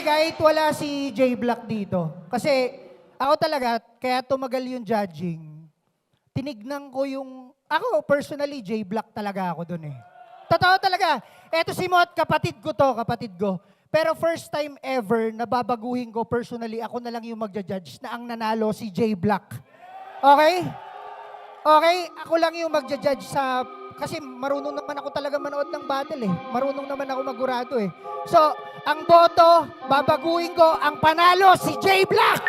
kahit wala si J Black dito. Kasi ako talaga, kaya tumagal yung judging, tinignan ko yung, ako personally, J Black talaga ako dun eh. Totoo talaga. Eto si Mot, kapatid ko to, kapatid ko. Pero first time ever, nababaguhin ko personally, ako na lang yung magja-judge na ang nanalo si J Black. Okay? Okay? Ako lang yung magja-judge sa... Kasi marunong naman ako talaga manood ng battle eh. Marunong naman ako magurado eh. So, ang boto, babaguhin ko, ang panalo si J Black!